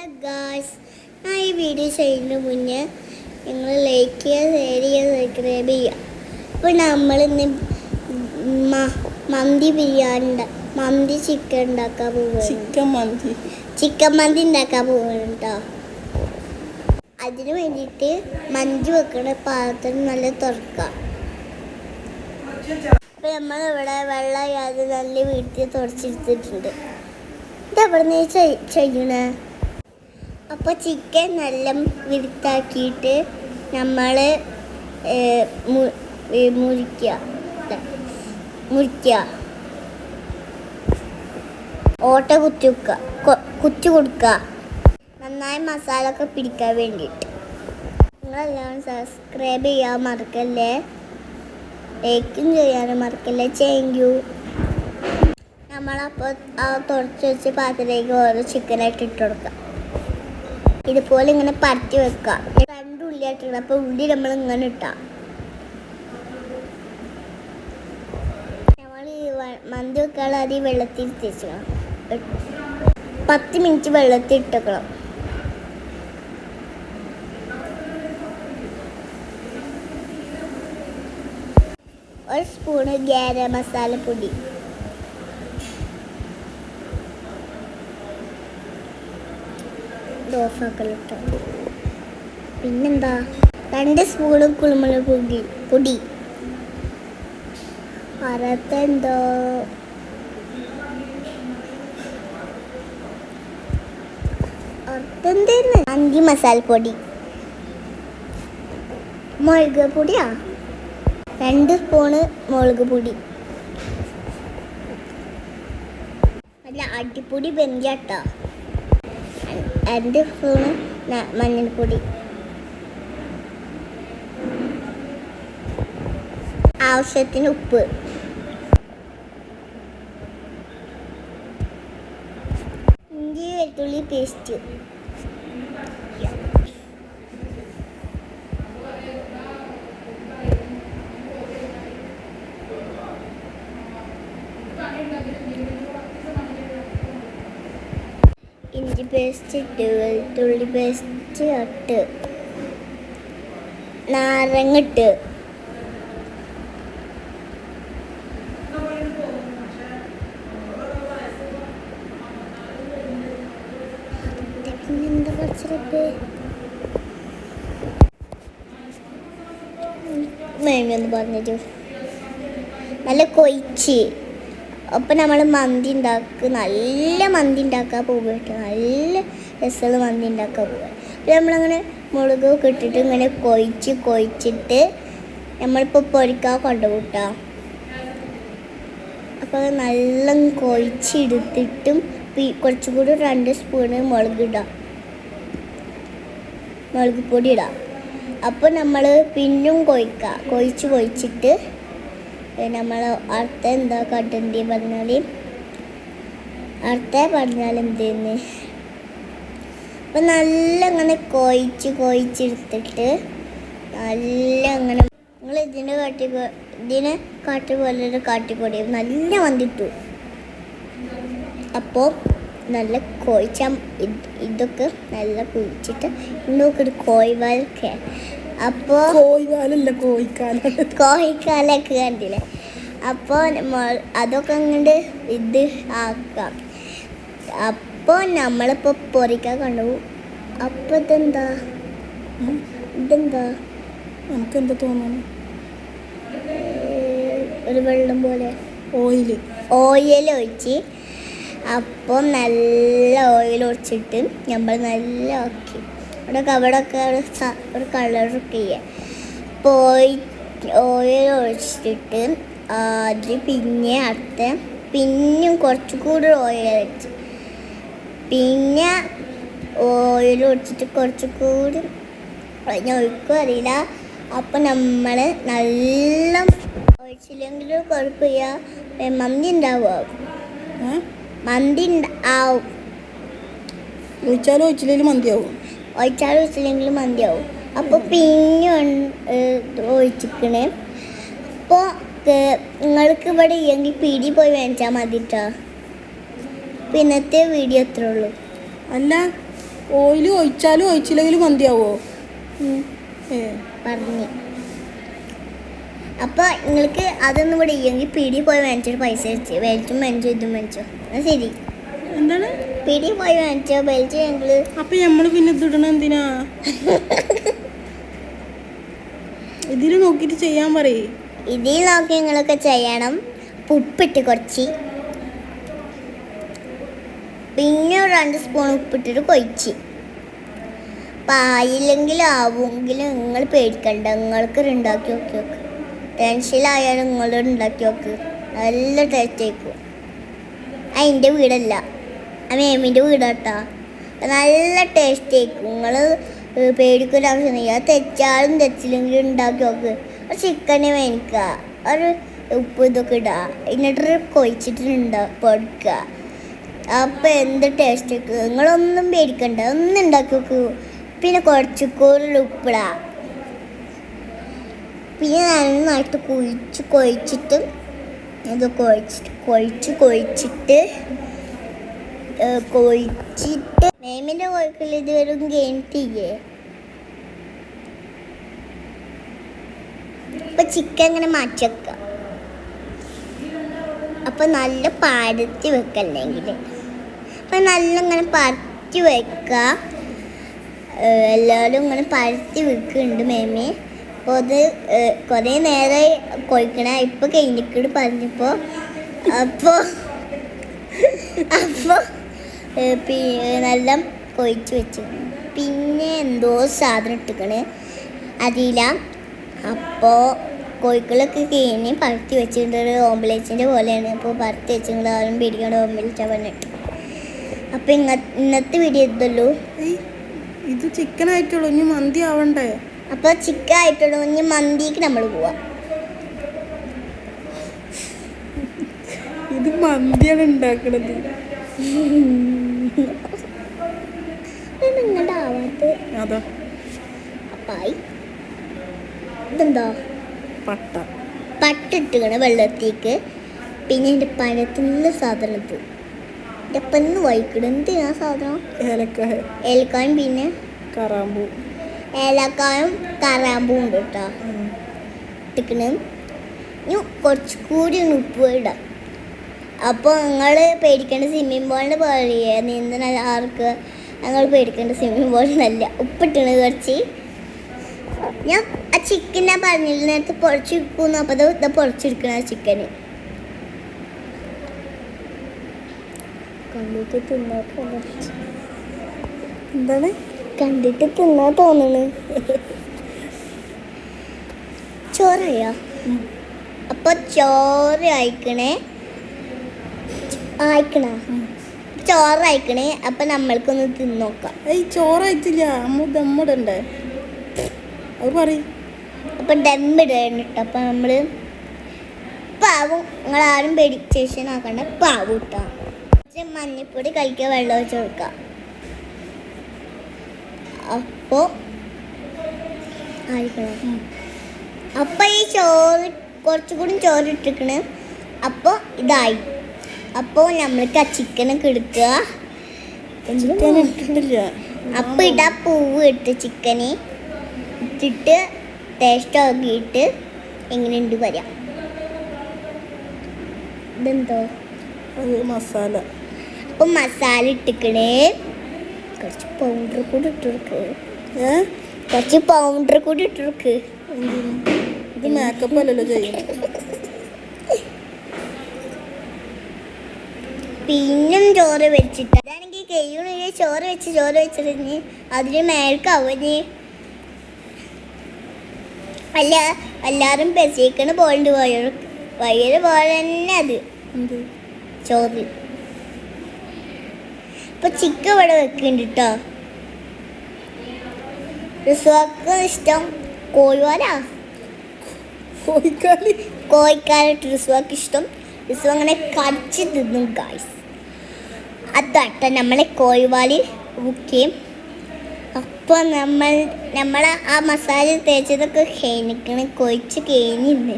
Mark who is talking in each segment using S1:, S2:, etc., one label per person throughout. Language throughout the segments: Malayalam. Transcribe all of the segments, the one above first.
S1: ഹലോ ഗായ്സ്, ഞാൻ ഈ വീഡിയോ ചെയ്യുന്നതിന് മുന്നേ നിങ്ങൾ ലൈക്ക് ചെയ്യുക, ഷെയർ ചെയ്യുക, സബ്സ്ക്രൈബ് ചെയ്യുക. അപ്പോൾ നമ്മളിന്ന് മന്തി ചിക്കൻ ഉണ്ടാക്കാൻ പോവുകയാണ്. ചിക്കൻ മന്തി ഉണ്ടാക്കാൻ പോവുകയാണ് കേട്ടോ. അതിന് വേണ്ടിയിട്ട് മന്തി വെക്കണ പാത്രം നല്ല തുറക്കാം. അപ്പോൾ നമ്മളിവിടെ വെള്ളം നല്ല വീട്ടിൽ തുടച്ചെടുത്തിട്ടുണ്ട്. ഇതെവിടെ നിന്ന് ചെയ്യണേ? അപ്പോൾ ചിക്കൻ നല്ല വൃത്താക്കിയിട്ട് നമ്മൾ മുറിക്കുക, ഓട്ട കുത്തി കൊടുക്കുക, നന്നായി മസാല ഒക്കെ പിടിക്കാൻ വേണ്ടിയിട്ട്. നിങ്ങളെല്ലാവരും സബ്സ്ക്രൈബ് ചെയ്യാൻ മറക്കല്ലേ, ലൈക്കും ചെയ്യാനും മറക്കല്ലേ. Thank you. നമ്മളപ്പോൾ ആ തുടച്ച് വെച്ച് പാത്രത്തിലേക്ക് ഓരോ ചിക്കനായിട്ട് ഇട്ട് കൊടുക്കാം. ഇതുപോലെ ഇങ്ങനെ പരത്തി വെക്കുക. 2 ഉള്ളി ആയിട്ടുണ്ട്. അപ്പോൾ ഉള്ളി നമ്മൾ ഇങ്ങനെ ഇട്ടാൽ നമ്മൾ മന്തി വെക്കാനുള്ള ആദ്യം വെള്ളത്തിൽ തിരിച്ചണം. 10 മിനിറ്റ് വെള്ളത്തിൽ ഇട്ടേക്കണം. ഒരു സ്പൂണ് ഗരം മസാലപ്പൊടി, ഓഫാക്കലിട്ടോ. പിന്നെന്താ, 2 സ്പൂണ് കുരുമുളക് പൊടി, അരത്തെന്തോ മന്തി മസാലപ്പൊടി, മുളക് പൊടിയാ 2 സ്പൂണ് മുളക് പൊടി, നല്ല അടിപ്പൊടി ബന്ധിയാട്ടോ. 2 സ്പൂണ് മഞ്ഞൾപ്പൊടി, ആവശ്യത്തിന് ഉപ്പ്, ഇഞ്ചി വെളുത്തുള്ളി പേസ്റ്റ്, ഇഞ്ചി പേസ്റ്റ് ഇട്ട്, വെളുത്തുള്ളി പേസ്റ്റ് ഇട്ട്, നാരങ്ങ ഇട്ട്, എന്താ കുറച്ചൊക്കെ മേമയൊന്ന് പറഞ്ഞിട്ട് നല്ല കൊയിച്ച്. അപ്പം നമ്മൾ നല്ല മന്തി ഉണ്ടാക്കാൻ പോകുക, നല്ല രസമുള്ള മന്തി ഉണ്ടാക്കാൻ പോകുക. അപ്പോൾ നമ്മളങ്ങനെ മുളകൊക്കെ ഇട്ടിട്ട് ഇങ്ങനെ കൊയിച്ചിട്ട് നമ്മളിപ്പോൾ പൊരിക്കാൻ കൊണ്ടുപോട്ടാം. അപ്പോൾ നല്ല കൊയിച്ചെടുത്തിട്ടും കുറച്ചും കൂടി 2 സ്പൂണ് മുളക് പൊടി ഇടാം. അപ്പോൾ നമ്മൾ പിന്നും കൊയിച്ചിട്ട് നമ്മൾ അടുത്ത എന്താ കട്ടണ്ടി പറഞ്ഞാൽ എന്തെന്ന്. അപ്പം നല്ല അങ്ങനെ കൊയിച്ചെടുത്തിട്ട് നല്ല അങ്ങനെ നിങ്ങൾ ഇതിനെ കാട്ടി പോലെ കാട്ടിപ്പൊടി നല്ല വന്നിട്ടു. അപ്പോൾ നല്ല ഇതൊക്കെ നല്ല കുഴിച്ചിട്ട് ഇന്നൊക്കെ കോഴിവാലൊക്കെ. അപ്പോൾ കോഴിക്കാലൊക്കെ കണ്ടില്ലേ. അപ്പോൾ അതൊക്കെ അങ്ങോട്ട് ഇത് ആക്കാം. അപ്പോൾ നമ്മളിപ്പോൾ പൊരിക്കാൻ കൊണ്ടുപോകും. അപ്പോൾ ഇതെന്താ
S2: നമുക്കെന്താ തോന്നുന്നു?
S1: ഒരു വെള്ളം പോലെ ഓയിൽ ഒഴിച്ച്, അപ്പം നല്ല ഓയിൽ ഒഴിച്ചിട്ട് നമ്മൾ നല്ല ആക്കി അവിടെയൊക്കെ ഒരു കളറൊക്കെ ചെയ്യാം. അപ്പോൾ ഓയിൽ ഒഴിച്ചിട്ട് അത് പിന്നെയും കുറച്ചുകൂടി ഓയിൽ ഒഴിച്ച്, പിന്നെ ഓയിൽ ഒഴിച്ചിട്ട് കുറച്ചുകൂടി ഞാൻ ഒഴിക്കും അറിയില്ല. അപ്പം നമ്മൾ നല്ല ഒഴിച്ചില്ലെങ്കിലും കുഴപ്പമില്ല, മന്തി ഉണ്ടാവും.
S2: ഒഴിച്ചില്ലെങ്കിലും
S1: മന്തിയാവും. അപ്പോൾ പിന്നെ ഒഴിച്ചിക്കണേ. അപ്പോൾ നിങ്ങൾക്ക് ഇവിടെ ഇല്ലെങ്കിൽ പീടി പോയി വാങ്ങിച്ചാൽ മതി കേട്ടോ. അപ്പോൾ ഇന്നത്തെ വീഡിയോ എത്ര ഉള്ളൂ.
S2: അല്ല ഓയിൽ ഒഴിച്ചാലും ഒഴിച്ചില്ലെങ്കിലും മന്തിയാവോ?
S1: പറഞ്ഞു. അപ്പോൾ നിങ്ങൾക്ക് അതൊന്നും കൂടെ ഇല്ലെങ്കിൽ പീടി പോയി മേടിച്ചിട്ട് പൈസ വെച്ച് മേടിച്ചും മേടിച്ചു ഇതും മേടിച്ചോ. എന്നാൽ ശരി.
S2: എന്താണ്
S1: പീടി പോയി മേടിച്ചോ മേടിച്ച് ഞങ്ങൾ.
S2: അപ്പം നമ്മൾ പിന്നെ ഇതിടണം എന്തിനാ? ഇതിൽ നോക്കിയിട്ട് ചെയ്യാൻ പറയേ.
S1: ഇതിൽ നോക്കി നിങ്ങളൊക്കെ ചെയ്യണം. ഉപ്പിട്ട് കുറച്ച്, പിന്നെ 2 സ്പൂൺ ഉപ്പിട്ടിട്ട് കൊഴിച്ച്. പായില്ലെങ്കിൽ ആവുമെങ്കിലും നിങ്ങൾ പേടിക്കണ്ട. നിങ്ങൾക്ക് ഉണ്ടാക്കി നോക്കി നോക്ക്. ടെൻഷനിലായാലും നിങ്ങൾ ഉണ്ടാക്കി നോക്ക്. നല്ല ടേസ്റ്റ് ആയിരിക്കും. അതിൻ്റെ വീടല്ല, ആ മേമിൻ്റെ വീടാട്ടാ. നല്ല ടേസ്റ്റ് ആയിരിക്കും. നിങ്ങൾ പേടിക്കൊരു ആവശ്യമില്ല. തെറ്റാലും തെച്ചില്ലെങ്കിലും ഉണ്ടാക്കി നോക്ക്. ഒരു ചിക്കനെ മേടിക്കുക, ഒരു ഉപ്പ് ഇതൊക്കെ ഇടുക, എന്നിട്ട് കൊഴിച്ചിട്ട് പൊടിക്കുക. അപ്പം എന്ത് ടേസ്റ്റ് ആയിരിക്കും. നിങ്ങളൊന്നും പേടിക്കണ്ട, ഒന്നും ഉണ്ടാക്കി നോക്കൂ. പിന്നെ കുറച്ച് കൂടുതൽ ഉപ്പിടുക. പിന്നെ നന്നായിട്ട് കൊഴിച്ചിട്ട് ഇത് കൊഴിച്ചിട്ട് മേമിൻ്റെ കോഴിക്കൽ ഇതുവരെ കഴിഞ്ഞിട്ടില്ലേ. അപ്പം ചിക്കൻ ഇങ്ങനെ മാറ്റി വെക്കുക. അപ്പം നല്ല പരത്തി വെക്കല്ലെങ്കിൽ അപ്പം നല്ല ഇങ്ങനെ പരത്തി വെക്കുക. എല്ലാവരും ഇങ്ങനെ പരത്തി വെക്കുന്നുണ്ട് മേമി. അപ്പോൾ അത് കുറേ നേരമായി കൊഴിക്കണ. ഇപ്പോൾ കഴിഞ്ഞിട്ട് പറഞ്ഞപ്പോൾ അപ്പോൾ നല്ല കൊഴിച്ച് വെച്ചു. പിന്നെ എന്തോ സാധനം ഇട്ടിക്കണ് അറിയില്ല. അപ്പോൾ കോഴിക്കളൊക്കെ കഴിഞ്ഞ് പരത്തി വെച്ചിട്ടുണ്ട്. ഒരു ഓംപ്ലേറ്റിൻ്റെ പോലെയാണ്. അപ്പോൾ പരത്തി വെച്ചിട്ടുണ്ട്. ആരും പേടിക്കാണ്ട് ഓംപ്ലേറ്റാ പറഞ്ഞിട്ട്. അപ്പോൾ ഇന്നത്തെ വീഡിയോ ഇതല്ലോ.
S2: ഇത് ചിക്കൻ ആയിട്ടുള്ളൂ, ഇനി മന്തി ആവണ്ടേ?
S1: അപ്പോൾ ചിക്കൻ ആയിട്ടുള്ളൂ, ഇനി മന്തിക്ക് നമ്മൾ പോവാം.
S2: ഇത് മന്തിയാണ് ഉണ്ടാക്കണത്.
S1: നിങ്ങളുടെ ആവാത്ത
S2: അതാ
S1: അപ്പായി. ഇതെന്താ പട്ടിട്ടുകണ വെള്ളത്തേക്ക്. പിന്നെ എൻ്റെ പഴത്തുള്ള സാധനം ഇത് എൻ്റെ പെണ്ണ് വായിക്കണം. എന്തിനാ സാധനം? ഏലക്കായും പിന്നെ
S2: കറാമ്പൂ.
S1: ഏലക്കായും കറാമ്പും ഉണ്ട് കേട്ടോ ഇട്ടിക്കണ്. ഇനി കുറച്ചുകൂടി ഉപ്പ് ഇടാം. അപ്പോൾ നിങ്ങൾ പേടിക്കേണ്ട സ്വിമ്മിങ് പൂളിൻ്റെ പോലെ നീന്തണ ആർക്ക് ഞങ്ങൾ പേടിക്കേണ്ട സ്വിമ്മിങ് പൂളിനല്ല. ഉപ്പിട്ടണ് കുറച്ച്. ഞാൻ ആ ചിക്കൻ ഞാൻ പറഞ്ഞില്ല നേരത്തെ പൊളിച്ചെടുക്കുന്നു. അപ്പോൾ ഇത് പൊളിച്ചെടുക്കണം ആ ചിക്കന്. കണ്ടിട്ട് തിന്നാ
S2: എന്താണ്?
S1: കണ്ടിട്ട് തിന്നാ തോന്നണ്. ചോറായോ? അപ്പോൾ ചോറ് അയക്കണേ. ചോറ് അയക്കണേ. അപ്പം നമ്മൾക്കൊന്ന് തിന്നോക്കാം.
S2: ചോറായിട്ടില്ല, ദമ്മിടണ്ടേ? അത് പറയും.
S1: അപ്പം ദമ്മിടണം കേട്ടോ. അപ്പം നമ്മൾ പാവും. നിങ്ങളാരും പേടിച്ചേഷൻ ആക്കണ്ട. പാവും കേട്ടോ. മഞ്ഞപ്പൊടി കഴിക്കാൻ വെള്ളം ഒഴിച്ച് കൊടുക്കാം. അപ്പോൾ ആയിക്കണം. അപ്പം ഈ ചോറ് കുറച്ചുകൂടി ചോറ് ഇട്ടിക്കണ്. അപ്പോൾ ഇതായി. അപ്പോൾ നമ്മൾക്ക് ആ ചിക്കനൊക്കെ എടുക്കുക. അപ്പം ഇടാ പൂവ് ഇട്ട് ചിക്കന് ഇട്ടിട്ട് ടേസ്റ്റ് ആക്കിയിട്ട് എങ്ങനെയുണ്ട് പറയാം. ഇതെന്തോ
S2: മസാല.
S1: അപ്പം മസാല ഇട്ടിക്കണേ. കുറച്ച് പൗഡർ കൂടി ഇട്ടുകൊടുക്ക്.
S2: ഇത് മേക്കപ്പ് അല്ലല്ലോ ചെയ്യുന്നത്.
S1: പിന്നും ചോറ് വെച്ചിട്ട് അതാണെങ്കിൽ കഴിയണെങ്കിൽ ചോറ് വെച്ചിട്ട് അതിന് മേൽക്കാവുഞ്ഞ് അല്ല എല്ലാവരും പെസേക്കണ പോയിണ്ട് വയറ് പോലെ തന്നെ അത് ചോറ്. ഇപ്പൊ ചിക്കൻ ഇവിടെ വെക്കുന്നുണ്ട് കേട്ടോ. റിസ്വാക്ക് ഇഷ്ടം കോഴിക്കാലിട്ട് റിസ്വാക്ക് ഇഷ്ടം. റിസ്വ അങ്ങനെ കടിച്ച് തിന്നും ഗായ്സ്. അതാട്ടോ നമ്മളെ കോഴിവാലി ബുക്ക് ചെയ്യും. അപ്പോൾ നമ്മളെ ആ മസാല തേച്ചതൊക്കെ കഴിഞ്ഞിരിക്കണം. കൊഴിച്ച് കഴിഞ്ഞിരുന്നു.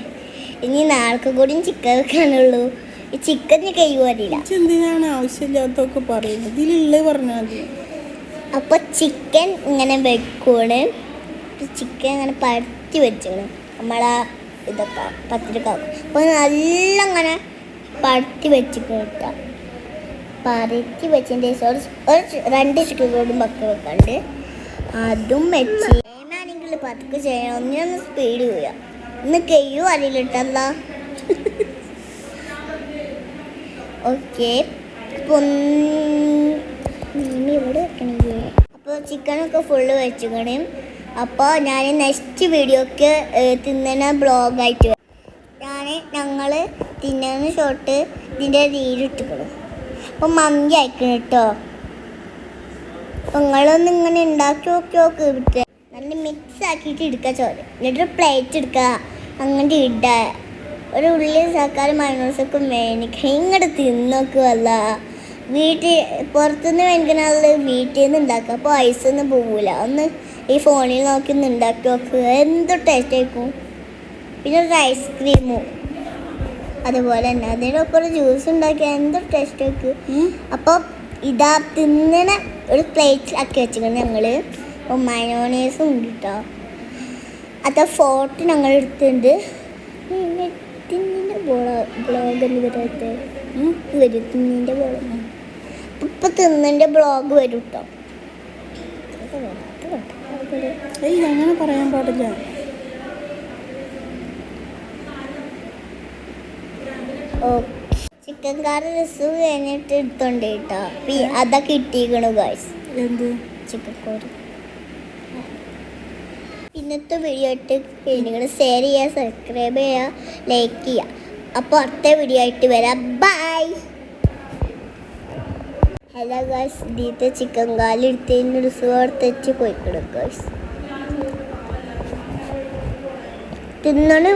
S1: ഇനി നാളെ കൂടി ചിക്കൻ വെക്കാനുള്ളൂ. ഈ ചിക്കന് കഴിവ് അറിയില്ല.
S2: എന്തിനാണ് ആവശ്യമില്ലാത്തൊക്കെ പറയുന്നത്? ഇതിലുള്ള പറഞ്ഞാൽ മതി.
S1: അപ്പോൾ ചിക്കൻ ഇങ്ങനെ വെക്കുകയാണ്. ചിക്കൻ ഇങ്ങനെ പരത്തി വെച്ചാണ് നമ്മളാ ഇതൊക്കെ പത്തിരിക്കാവും. അപ്പോൾ നല്ല ഇങ്ങനെ പരത്തി വെച്ചിട്ട് പരത്തി വെച്ചതിൻ്റെ ശേഷം ഒരു 2 ചിക്കൻ കൂടി വെക്കാണ്ട് അതും വെച്ച് ആണെങ്കിൽ പതുക്കെ ചെയ്യണം. ഒന്നിനൊന്ന് സ്പീഡ് ചെയ്യാം. ഇന്ന് കയ്യോ അറിയില്ലട്ടല്ല. ഓക്കെ, അപ്പോൾ ഇവിടെ വെക്കണേ. അപ്പോൾ ചിക്കനൊക്കെ ഫുള്ള് വെച്ചിക്കണേ. അപ്പോൾ ഞാൻ നെക്സ്റ്റ് വീഡിയോക്ക് തിന്നണ ബ്ലോഗായിട്ട് ഞങ്ങൾ തിന്നുന്ന ഷോട്ട് ഇതിൻ്റെ രീതിയിട്ടിക്കണം. അപ്പോൾ മന്തി അയക്കണം കേട്ടോ. അപ്പോൾ നിങ്ങളൊന്ന് ഇങ്ങനെ ഉണ്ടാക്കി നോക്കി കിട്ടുക. നല്ല മിക്സ് ആക്കിയിട്ട് എടുക്കുക ചോറ്. എന്നിട്ട് പ്ലേറ്റ് എടുക്കുക. അങ്ങനെ ഇടുക. ഒരു ഉള്ളി തക്കാളി മയോണൈസൊക്കെ മേടിക്കുക. ഇങ്ങോട്ട് തിന്നോക്കുവല്ല. വീട്ടിൽ പുറത്തുനിന്ന് മേടിക്കണത് വീട്ടിൽ നിന്ന് ഉണ്ടാക്കുക. അപ്പോൾ ഐസൊന്നും പോവില്ല. ഒന്ന് ഈ ഫോണിൽ നോക്കി ഒന്ന് ഉണ്ടാക്കി നോക്കുക. എന്ത് ടേസ്റ്റ് ആയിരിക്കും. പിന്നെ ഒരു ഐസ്ക്രീമും അതുപോലെ തന്നെ അതിനൊക്കെ ഒരു ജ്യൂസ് ഉണ്ടാക്കിയാൽ എന്തൊരു ടേസ്റ്റ് ആയിരിക്കും. അപ്പോൾ ഇതാ തിന്നണ ഒരു പ്ലേറ്റിലാക്കി വെച്ചിട്ടുണ്ട് ഞങ്ങൾ. അപ്പോൾ മയോണൈസും ഉണ്ട് കേട്ടോ. അത് ഫോട്ടോ ഞങ്ങൾ എടുത്തിട്ടുണ്ട്. തിന്നിൻ്റെ ബ്ലോഗ് എന്ന് വരാത്ത വരും. തിന്നിൻ്റെ ബ്ലോഗ് ഇപ്പം തിന്നിൻ്റെ ബ്ലോഗ് വരും കേട്ടോ.
S2: അങ്ങനെ പറയാൻ പാടില്ല.
S1: ചിക്കൻ കറി രസം കഴിഞ്ഞിട്ട് എടുത്തോണ്ട് കേട്ടോ. അതൊക്കെ ഇട്ടിരിക്കണു ഗൈസ്.
S2: എന്ത്
S1: ചിക്കൻ കറി. ഇന്നത്തെ വീഡിയോ ആയിട്ട് നിങ്ങൾ ഷെയർ ചെയ്യുക, സബ്സ്ക്രൈബ് ചെയ്യുക, ലൈക്ക് ചെയ്യുക. അപ്പോൾ അടുത്ത വീഡിയോ ആയിട്ട് വരാം. ബൈ. ഹലോ ഗൈസ്, ഇതിൻ്റെ ചിക്കൻ കാലി എടുത്തതിന് ഒരു സുഹൃത്ത് പോയിക്കണം ഗൈസ്. തിന്നണ